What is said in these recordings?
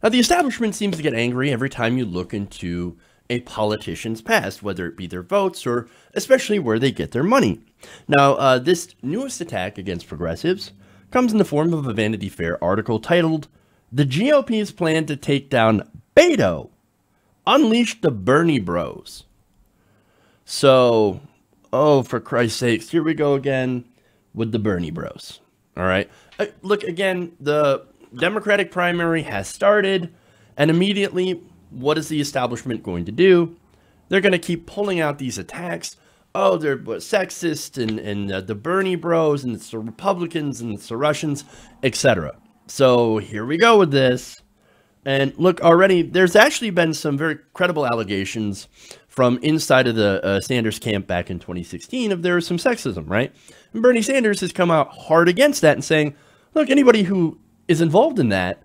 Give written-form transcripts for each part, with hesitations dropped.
Now, the establishment seems to get angry every time you look into a politician's past, whether it be their votes or especially where they get their money. Now, this newest attack against progressives comes in the form of a Vanity Fair article titled, "The GOP's Plan to Take Down Beto Unleashed the Bernie Bros." So, oh, for Christ's sakes, here we go again with the Bernie Bros. All right. Look, again, the Democratic primary has started, and immediately, what is the establishment going to do? They're going to keep pulling out these attacks. Oh, they're sexist, and the Bernie Bros, and it's the Republicans, and it's the Russians, etc. So here we go with this. And look, already, there's actually been some very credible allegations from inside of the Sanders camp back in 2016 of there was some sexism, right? And Bernie Sanders has come out hard against that and saying, look, anybody who is involved in that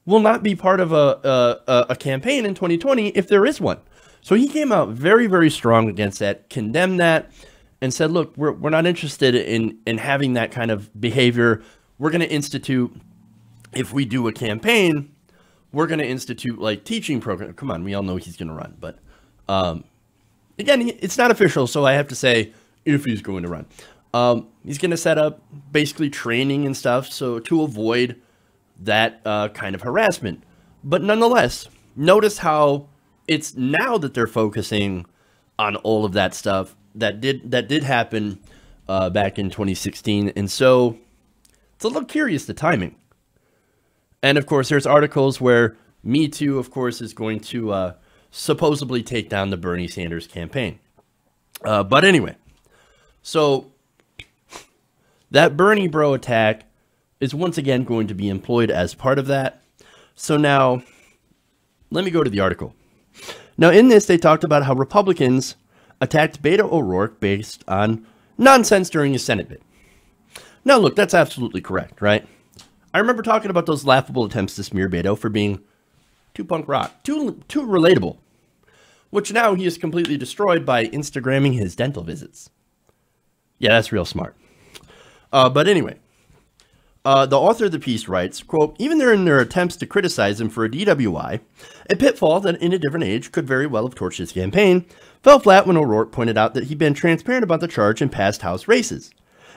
will not be part of a campaign in 2020 if there is one. So he came out very, very strong against that, condemned that, and said, look, we're not interested in having that kind of behavior. We're going to institute, if we do a campaign, we're going to institute like teaching program. Come on, we all know he's going to run. But again, it's not official, so I have to say if he's going to run. He's going to set up basically training and stuff so to avoid that kind of harassment. But nonetheless, notice how it's now that they're focusing on all of that stuff that did happen back in 2016. And so it's a little curious, the timing. And of course, there's articles where Me Too, of course, is going to supposedly take down the Bernie Sanders campaign. But anyway, so that Bernie Bro attack is once again going to be employed as part of that. So now, let me go to the article. Now, in this, they talked about how Republicans attacked Beto O'Rourke based on nonsense during his Senate bid. Now, look, that's absolutely correct, right? I remember talking about those laughable attempts to smear Beto for being too punk rock, too relatable, which now he is completely destroyed by Instagramming his dental visits. Yeah, that's real smart. But anyway, the author of the piece writes, quote, even in their attempts to criticize him for a DWI, a pitfall that in a different age could very well have torched his campaign, fell flat when O'Rourke pointed out that he'd been transparent about the charge in past House races.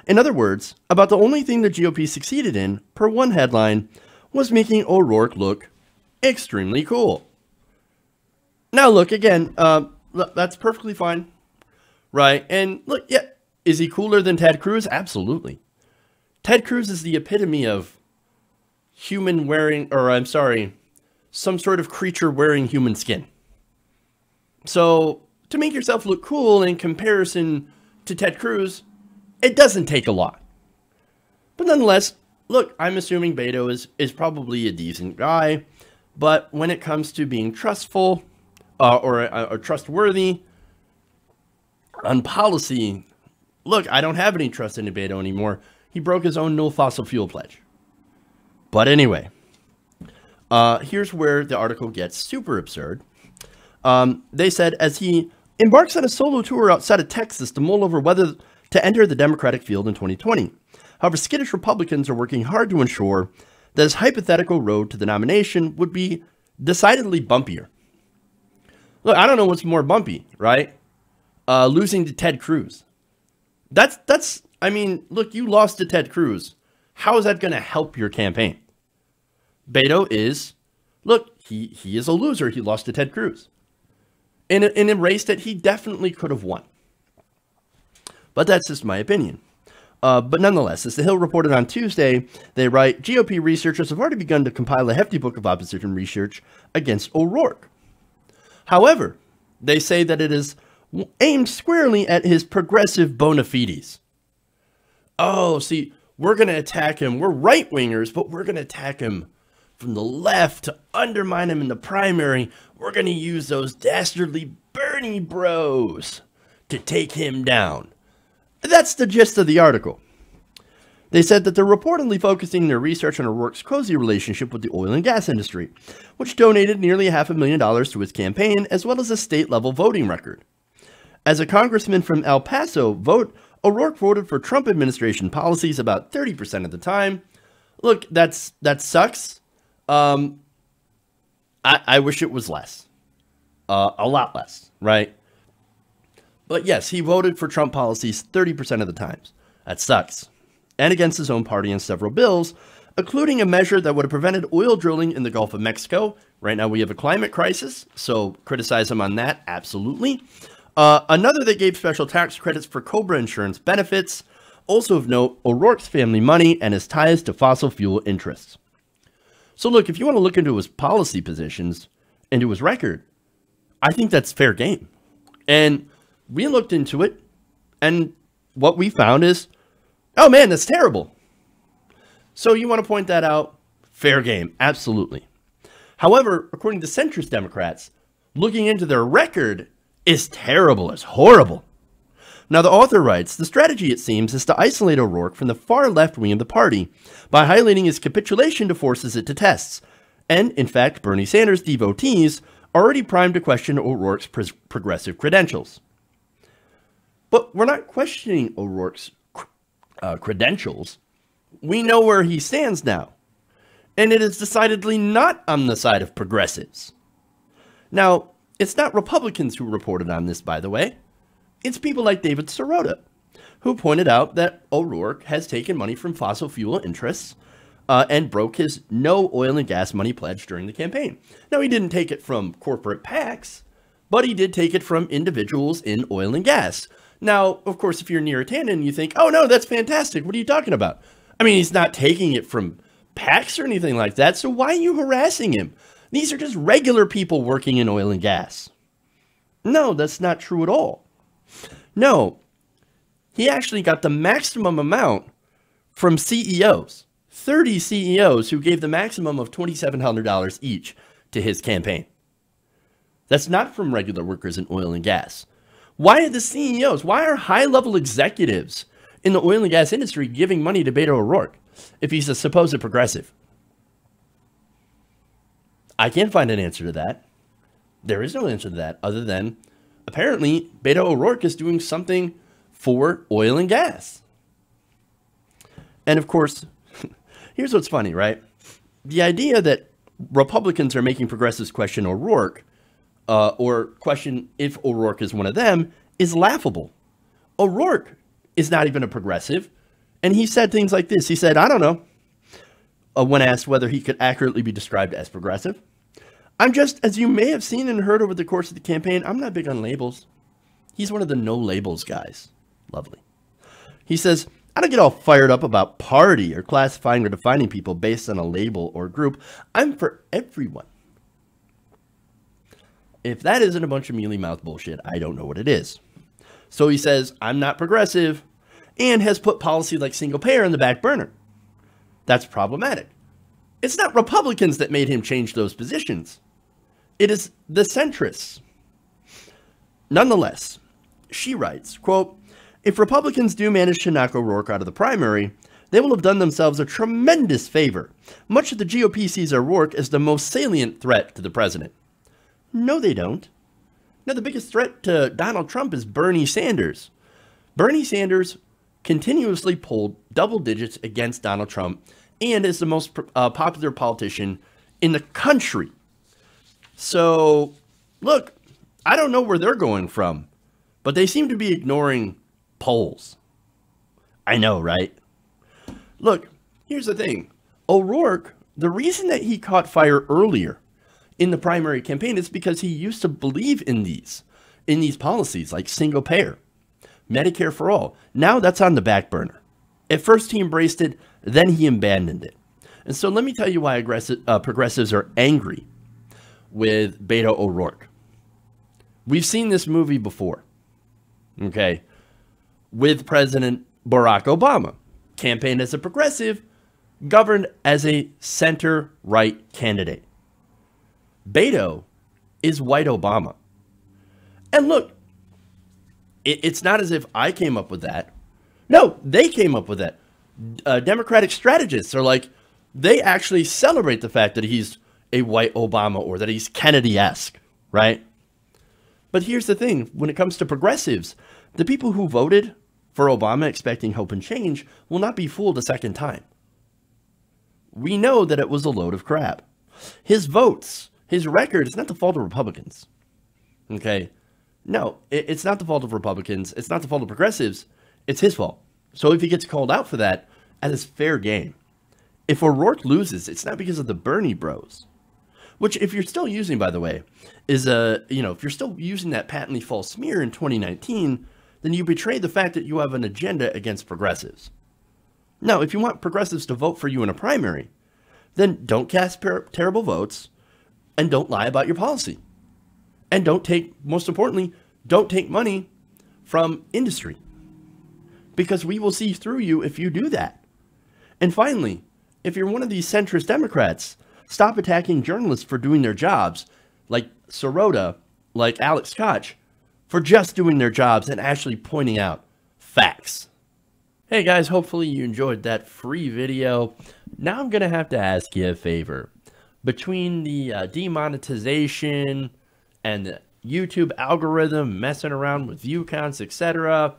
In other words, about the only thing the GOP succeeded in, per one headline, was making O'Rourke look extremely cool. Now, look, again, that's perfectly fine, right? And look, yeah, is he cooler than Ted Cruz? Absolutely. Ted Cruz is the epitome of human wearing, or I'm sorry, some sort of creature wearing human skin. So to make yourself look cool in comparison to Ted Cruz, it doesn't take a lot. But nonetheless, look, I'm assuming Beto is probably a decent guy, but when it comes to being trustful or trustworthy on policy, look, I don't have any trust in Beto anymore. He broke his own no fossil fuel pledge. But anyway, here's where the article gets super absurd. They said, as he embarks on a solo tour outside of Texas to mull over whether to enter the Democratic field in 2020. However, skittish Republicans are working hard to ensure that his hypothetical road to the nomination would be decidedly bumpier. Look, I don't know what's more bumpy, right? Losing to Ted Cruz. I mean, look, you lost to Ted Cruz. How is that going to help your campaign? Beto is, look, he is a loser. He lost to Ted Cruz in a race that he definitely could have won. But that's just my opinion. But nonetheless, as The Hill reported on Tuesday, they write, GOP researchers have already begun to compile a hefty book of opposition research against O'Rourke. However, they say that it is aimed squarely at his progressive bona fides. Oh, see, we're going to attack him. We're right-wingers, but we're going to attack him from the left to undermine him in the primary. We're going to use those dastardly Bernie bros to take him down. That's the gist of the article. They said that they're reportedly focusing their research on O'Rourke's cozy relationship with the oil and gas industry, which donated nearly $500,000 to his campaign, as well as a state-level voting record. As a congressman from El Paso, O'Rourke voted for Trump administration policies about 30% of the time. Look, that sucks. I wish it was less. A lot less, right? But yes, he voted for Trump policies 30% of the times. That sucks. And against his own party on several bills, including a measure that would have prevented oil drilling in the Gulf of Mexico. Right now we have a climate crisis, so criticize him on that, absolutely. Another that gave special tax credits for COBRA insurance benefits. Also of note, O'Rourke's family money and his ties to fossil fuel interests. So look, if you want to look into his policy positions, into his record, I think that's fair game. And we looked into it, and what we found is, oh man, that's terrible. So you want to point that out? Fair game, absolutely. However, according to centrist Democrats, looking into their record is terrible, is horrible. Now, the author writes, the strategy, it seems, is to isolate O'Rourke from the far left wing of the party by highlighting his capitulation to forces it to tests. And, in fact, Bernie Sanders devotees are already primed to question O'Rourke's progressive credentials. But we're not questioning O'Rourke's credentials. We know where he stands now. And it is decidedly not on the side of progressives. Now, it's not Republicans who reported on this, by the way. It's people like David Sirota, who pointed out that O'Rourke has taken money from fossil fuel interests and broke his no oil and gas money pledge during the campaign. Now, he didn't take it from corporate PACs, but he did take it from individuals in oil and gas. Now, of course, if you're near a Tannen, you think, oh, no, that's fantastic. What are you talking about? I mean, he's not taking it from PACs or anything like that, so why are you harassing him? These are just regular people working in oil and gas. No, that's not true at all. No, he actually got the maximum amount from CEOs, 30 CEOs who gave the maximum of $2,700 each to his campaign. That's not from regular workers in oil and gas. Why are the CEOs, why are high-level executives in the oil and gas industry giving money to Beto O'Rourke if he's a supposed progressive? I can't find an answer to that. There is no answer to that other than apparently Beto O'Rourke is doing something for oil and gas. And of course, here's what's funny, right? The idea that Republicans are making progressives question O'Rourke or question if O'Rourke is one of them is laughable. O'Rourke is not even a progressive. And he said things like this. He said, I don't know, when asked whether he could accurately be described as progressive. I'm just, as you may have seen and heard over the course of the campaign, I'm not big on labels. He's one of the no labels guys. Lovely. He says, I don't get all fired up about party or classifying or defining people based on a label or group. I'm for everyone. If that isn't a bunch of mealy-mouthed bullshit, I don't know what it is. So he says, I'm not progressive, and has put policy like single payer in the back burner. That's problematic. It's not Republicans that made him change those positions. It is the centrists. Nonetheless, she writes, quote, if Republicans do manage to knock O'Rourke out of the primary, they will have done themselves a tremendous favor. Much of the GOP sees O'Rourke as the most salient threat to the president. No, they don't. No, the biggest threat to Donald Trump is Bernie Sanders. Bernie Sanders continuously polled double digits against Donald Trump and is the most popular politician in the country. So, look, I don't know where they're going from, but they seem to be ignoring polls. I know, right? Look, here's the thing. O'Rourke, the reason that he caught fire earlier in the primary campaign is because he used to believe in these policies like single payer, Medicare for all. Now that's on the back burner. At first he embraced it, then he abandoned it. And so let me tell you why progressives are angry with Beto O'Rourke. We've seen this movie before, okay, with President Barack Obama. Campaigned as a progressive, governed as a center-right candidate. Beto is white Obama. And look, it's not as if I came up with that. No, they came up with that. Democratic strategists are like, they actually celebrate the fact that he's a white Obama or that he's Kennedy-esque, right? But here's the thing. When it comes to progressives, the people who voted for Obama expecting hope and change will not be fooled a second time. We know that it was a load of crap. His votes, His record is not the fault of Republicans. Okay? No, it's not the fault of Republicans. It's not the fault of progressives. It's his fault. So if he gets called out for that, that is fair game. If O'Rourke loses, it's not because of the Bernie bros. Which, if you're still using, by the way, is if you're still using that patently false smear in 2019, then you betray the fact that you have an agenda against progressives. Now, if you want progressives to vote for you in a primary, then don't cast terrible votes and don't lie about your policy. And most importantly, don't take money from industry. Because we will see through you if you do that. And finally, if you're one of these centrist Democrats, stop attacking journalists for doing their jobs, like Sirota, like Alex Koch, for just doing their jobs and actually pointing out facts. Hey guys, hopefully you enjoyed that free video. Now I'm going to have to ask you a favor. Between the demonetization and the YouTube algorithm messing around with view counts, etc.,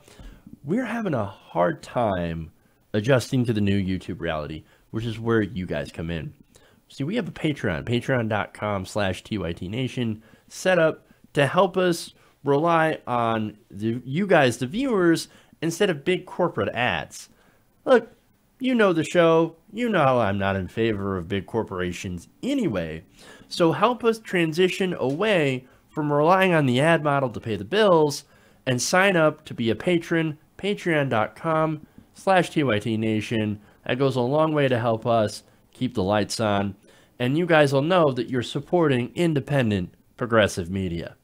we're having a hard time adjusting to the new YouTube reality, which is where you guys come in. See, we have a Patreon, patreon.com/TYTNation, set up to help us rely on you guys, the viewers, instead of big corporate ads. Look, you know the show. You know I'm not in favor of big corporations anyway. So help us transition away from relying on the ad model to pay the bills and sign up to be a patron, patreon.com/TYTNation. That goes a long way to help us keep the lights on. And you guys will know that you're supporting independent progressive media.